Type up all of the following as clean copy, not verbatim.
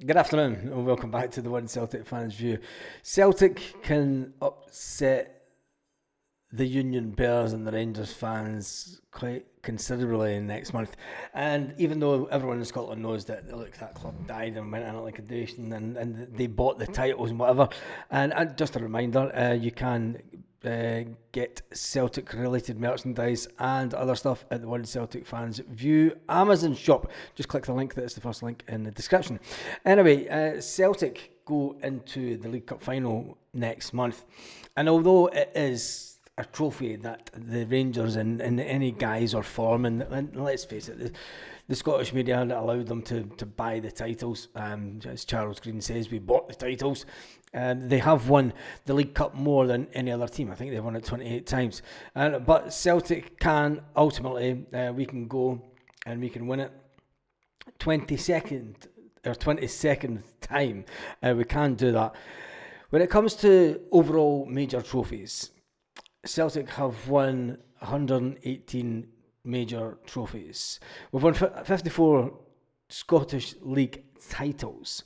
Good afternoon and welcome back to the One Celtic Fans View. Celtic can upset the Union Bears and the Rangers fans quite considerably next month. And even though everyone in Scotland knows that that club died and went in a liquidation and they bought the titles and whatever, and just a reminder, you can get Celtic related merchandise and other stuff at the One Celtic Fans View Amazon shop. Just click the link, that's the first link in the description. Anyway, Celtic go into the League Cup final next month, and although it is a trophy that the Rangers in any guise or form, and let's face it, the Scottish media allowed them to buy the titles. As Charles Green says, we bought the titles. They have won the League Cup more than any other team. I think they've won it 28 times. But Celtic can ultimately, we can go and we can win it 22nd time. We can do that. When it comes to overall major trophies, Celtic have won 118 major trophies. We've won 54 Scottish League titles.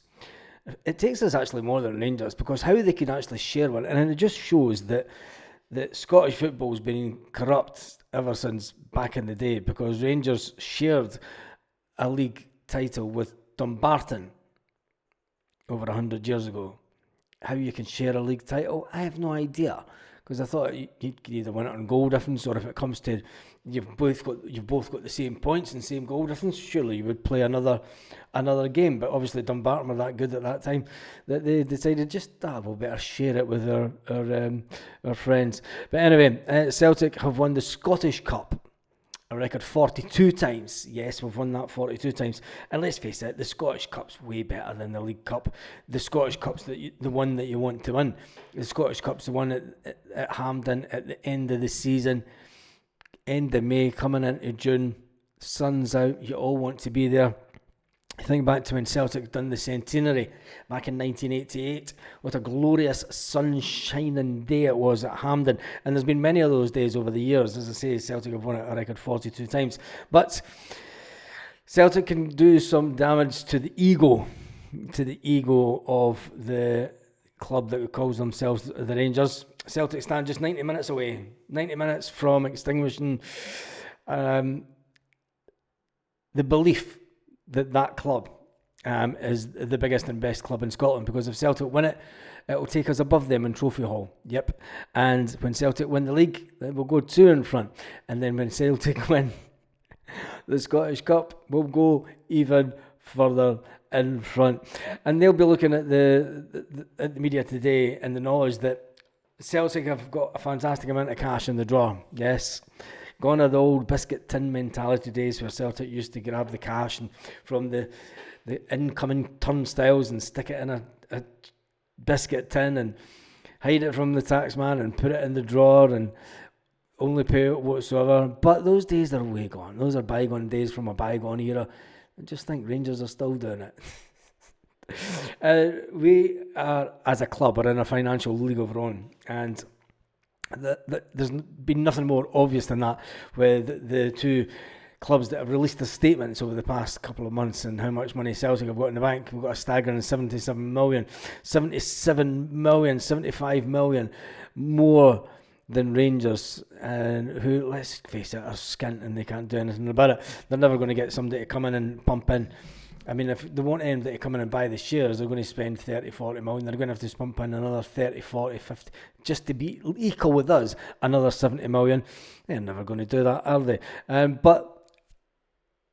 It takes us actually more than Rangers, because how they can actually share one, and it just shows that Scottish football's been corrupt ever since back in the day, because Rangers shared a league title with Dumbarton over 100 years ago. How you can share a league title, I have no idea, because I thought you could either win it on goal difference, or if it comes to you've both got the same points and same goal difference, surely you would play another game. But obviously Dumbarton were that good at that time that they decided we'll better share it with our friends. But anyway, Celtic have won the Scottish Cup a record 42 times. Yes, we've won that 42 times. And let's face it, the Scottish Cup's way better than the League Cup. The Scottish Cup's the one that you want to win. The Scottish Cup's the one at Hampden at the end of the season, end of May, coming into June. Sun's out, you all want to be there. Think back to when Celtic done the centenary back in 1988. What a glorious sun-shining day it was at Hampden. And there's been many of those days over the years. As I say, Celtic have won it a record 42 times. But Celtic can do some damage to the ego of the club that calls themselves the Rangers. Celtic stand just 90 minutes away. 90 minutes from extinguishing the belief that club is the biggest and best club in Scotland, because if Celtic win it, it'll take us above them in Trophy Hall. Yep. And when Celtic win the league, we'll go two in front. And then when Celtic win the Scottish Cup, we'll go even further in front. And they'll be looking at the media today and the knowledge that Celtic have got a fantastic amount of cash in the drawer. Yes. Gone are the old biscuit tin mentality days where Celtic used to grab the cash and from the incoming turnstiles and stick it in a biscuit tin and hide it from the taxman and put it in the drawer and only pay it whatsoever. But those days are way gone. Those are bygone days from a bygone era. I just think Rangers are still doing it. We are, as a club, are in a financial league of our own, and there's been nothing more obvious than that with the two clubs that have released the statements over the past couple of months and how much money Celtic have got in the bank. We've got a staggering 77 million, 75 million more than Rangers, and who, let's face it, are skint and they can't do anything about it. They're never going to get somebody to come in and pump in. I mean, if they want anybody to come in and buy the shares, they're going to spend 30, 40 million. They're going to have to pump in another 30, 40, 50, just to be equal with us, another 70 million. They're never going to do that, are they? But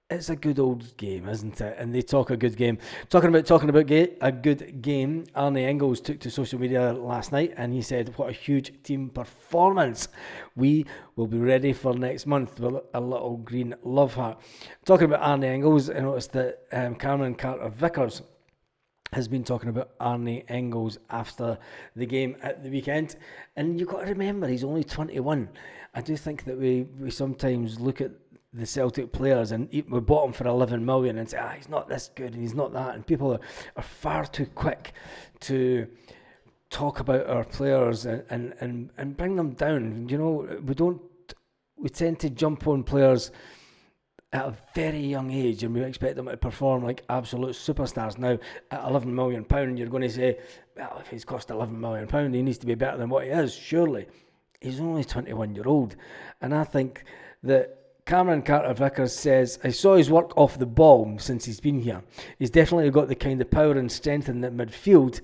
it's a good old game, isn't it? And they talk a good game. Talking about a good game, Arne Engels took to social media last night and he said, what a huge team performance. We will be ready for next month with a little green love heart. Talking about Arne Engels, I noticed that Cameron Carter-Vickers has been talking about Arne Engels after the game at the weekend. And you've got to remember, he's only 21. I do think that we sometimes look at the Celtic players and we bought him for 11 million and say, he's not this good and he's not that, and people are far too quick to talk about our players and bring them down. You know, we tend to jump on players at a very young age, and we expect them to perform like absolute superstars. Now, at £11 million, you're going to say, well, if he's cost £11 million, he needs to be better than what he is, surely. He's only 21-year-old. And I think that Cameron Carter-Vickers says, I saw his work off the ball since he's been here. He's definitely got the kind of power and strength in the midfield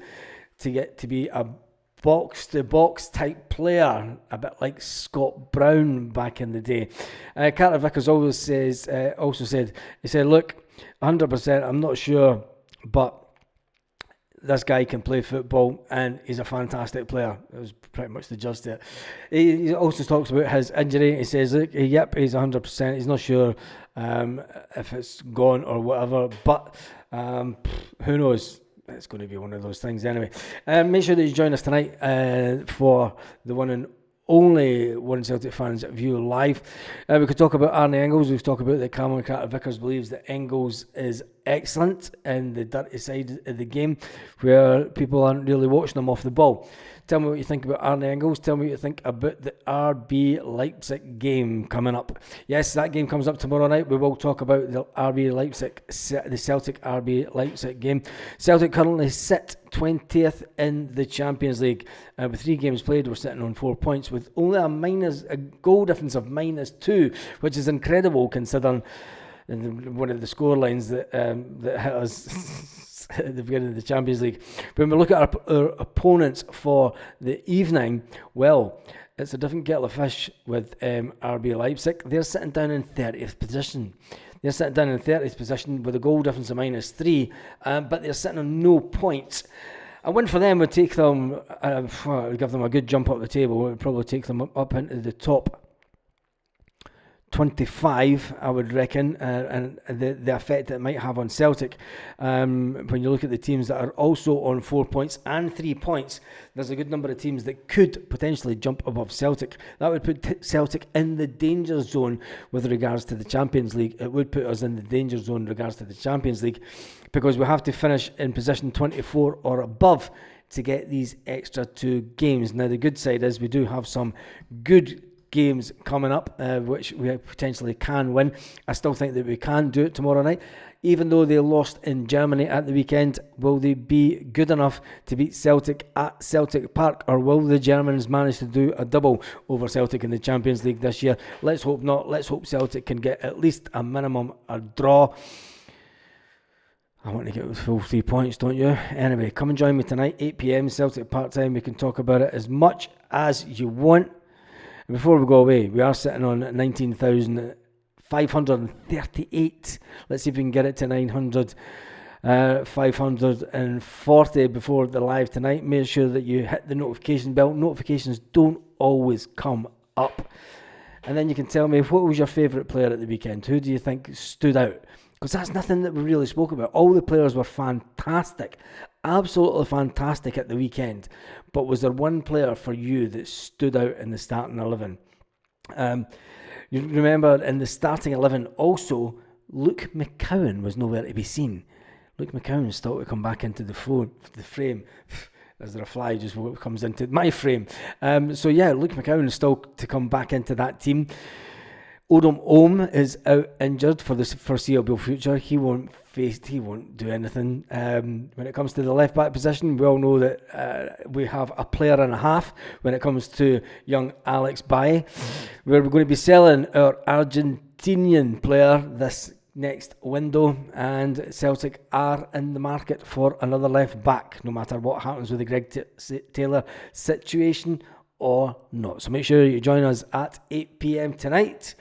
to get to be a box-to-box type player, a bit like Scott Brown back in the day. Carter-Vickers also said, look, 100%, I'm not sure, but this guy can play football and he's a fantastic player. It was pretty much the gist there. He also talks about his injury. He says, look, yep, he's 100%. He's not sure if it's gone or whatever, but who knows? It's going to be one of those things anyway. Make sure that you join us tonight for the one and only One Celtic Fans View Live. We could talk about Arnie Engels. We could talk about that Cameron Carter-Vickers believes that Engels is excellent in the dirty side of the game where people aren't really watching him off the ball. Tell me what you think about Arnie Engels. Tell me what you think about the RB Leipzig game coming up. Yes, that game comes up tomorrow night. We will talk about the Celtic RB Leipzig game. Celtic currently sit 20th in the Champions League. With 3 games played, we're sitting on 4 points with only a goal difference of -2, which is incredible considering one of the score lines that hit us at the beginning of the Champions League. When we look at our opponents for the evening, well, it's a different kettle of fish with RB Leipzig. They're sitting down in 30th position. They're sitting down in 30th position with a goal difference of -3, but they're sitting on no points. A win for them would take them, would give them a good jump up the table. It would probably take them up into the top 25, I would reckon, and the effect it might have on Celtic. When you look at the teams that are also on 4 points and 3 points, there's a good number of teams that could potentially jump above Celtic. That would put Celtic in the danger zone with regards to the Champions League. It would put us in the danger zone in regards to the Champions League because we have to finish in position 24 or above to get these extra 2 games. Now, the good side is we do have some good games coming up, which we potentially can win. I still think that we can do it tomorrow night. Even though they lost in Germany at the weekend, will they be good enough to beat Celtic at Celtic Park, or will the Germans manage to do a double over Celtic in the Champions League this year? Let's hope not. Let's hope Celtic can get at least a minimum a draw. I want to get the full 3 points, don't you? Anyway, come and join me tonight, 8 p.m, Celtic Park time. We can talk about it as much as you want. Before we go away, we are sitting on 19,538. Let's see if we can get it to 900, 540 before the live tonight. Make sure that you hit the notification bell. Notifications don't always come up. And then you can tell me, what was your favourite player at the weekend? Who do you think stood out? Because that's nothing that we really spoke about. All the players were fantastic. Absolutely fantastic at the weekend. But was there one player for you that stood out in the starting 11? You remember in the starting 11 also, Luke McCowan was nowhere to be seen. Luke McCowan still to come back into the frame. Is there a fly just comes into my frame? So yeah, Luke McCowan is still to come back into that team. Odom Ohm is out injured for the foreseeable future. He won't do anything. When it comes to the left back position, we all know that we have a player and a half when it comes to young Alex Baye. We're going to be selling our Argentinian player this next window, and Celtic are in the market for another left back, no matter what happens with the Greg Taylor situation or not. So make sure you join us at 8 p.m. tonight,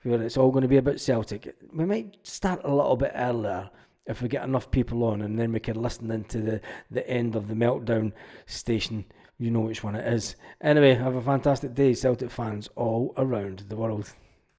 where it's all going to be about Celtic. We might start a little bit earlier if we get enough people on, and then we can listen into the end of the Meltdown station. You know which one it is. Anyway, have a fantastic day, Celtic fans all around the world.